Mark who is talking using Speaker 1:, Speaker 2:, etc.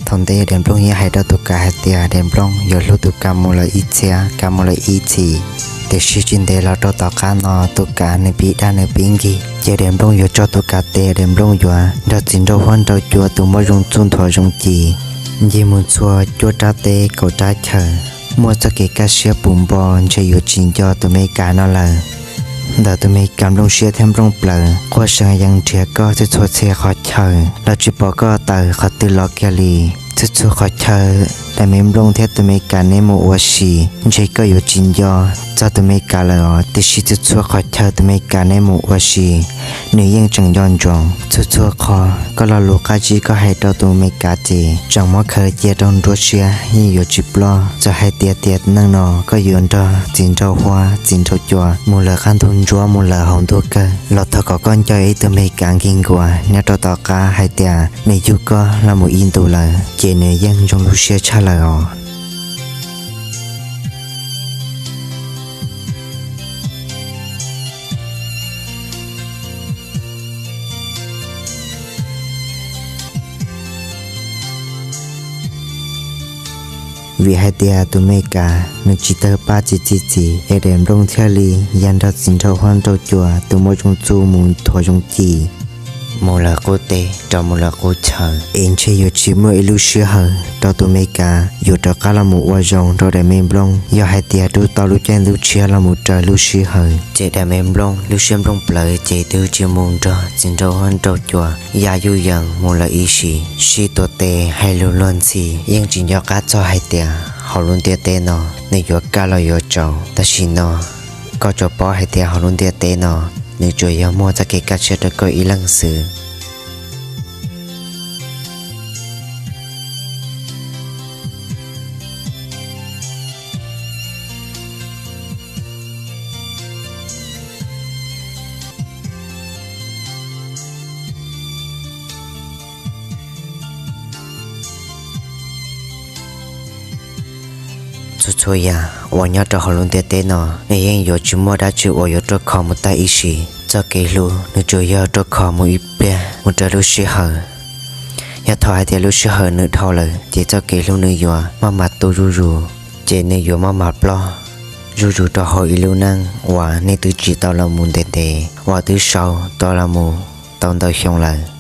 Speaker 1: thằng tê đèn plong hier hay đó tụ cả hai tia đèn plong giờ lúc tụ cả một là ít xe cả một là ít gì để suy chuyện để là cho tao cá nó tụ cả này bị đa này biến gì giờ đèn plong giờ cho tụ cả tê đèn plong giờ đó chính đâu hoan đâu chùa tụ mới dùng chun thổi dùng gì gì muốn chùa chùa tra tê cầu tra chờ mua cho cái cá sấu bùn bò chơiอยู่chính cho tụi mấy cá nó là đợt tụi mình cầm lông xe thêm lông bờ qua sang yang trẻ có sẽ cho xe khó chờ là chỉ bỏ có tờ khó từ lọ kia lì sẽ khó chờแต่เมมลงเทตเมกาเนโมวชีใช้ก็อยู่จินยอจะตเมกาเลยติชิจะชั่วขอเธอตเมกาเนโมวชีเนื้อยังจังย้อนจงชั่วคอก็รอลูกาจีก็ให้ตัวตเมกาจีจังมอเคยเจดอนรัวเชียยี่อยู่จิบล้อจะให้เตียนั่งนอก็ยืนรอจินเจ้าหัวจินเจ้าจัวมูลคันทุนจัวมูลหงตัวเกอหลอดเธอก็ก้อนใจตเมกากินกว่าเนี่ยตัวต่อกาให้เตียในยุก็ละมูอินตัวเลยเจเนื้อยังจงรู้เชียชาเลยvì hai tia tụi mấy cả nước chỉ tơ ba chỉ để đem đông theo li yan ra xin cho hoan cho chùa tụi mỗi trong chu muốn thổi trong chỉ một là cô tê cho một là cô chờ em chơi yêu chỉ mơ ilu sửa hở cho tụi mấy cả yêu cho cả là một hoa rồng rồi để mềm lông do hai tia đu to lu chen lu chia là một trời lu sửa hở chỉ để mềm lông lu xem lông plei chỉ từ chiều mùng cho xin cho hoan cho chùa ya yu yang một là ý sĩ tổ tê hay lu luân xì nhưng chỉ do cả cho hai tia họ luôn tia tê nó nên yêu cả là yêu chồng ta xin nó có cho bỏ hai tia họ luôn tia tê nó nếu chủ yếu mua cho cái cách chơi có ý lăng sự chú ya, tôi nhớ cho họ luôn tê nó, nên anh yêu chúng mua đã chịu tôi yêu cho họ một tay ý sĩ, cho cái lu, nếu chú yêu cho họ một ít bia, một trái lu sĩ hở, ya thôi thì lu sĩ hở nữa thôi rồi, chỉ cho cái lu nữa yêu, mà mặt tôi rù, chỉ nữa yêu mà mặt lo, rù cho họ yêu năng, và nên từ chỉ tao là muốn tê, và từ sau tao là muốn tao không lại.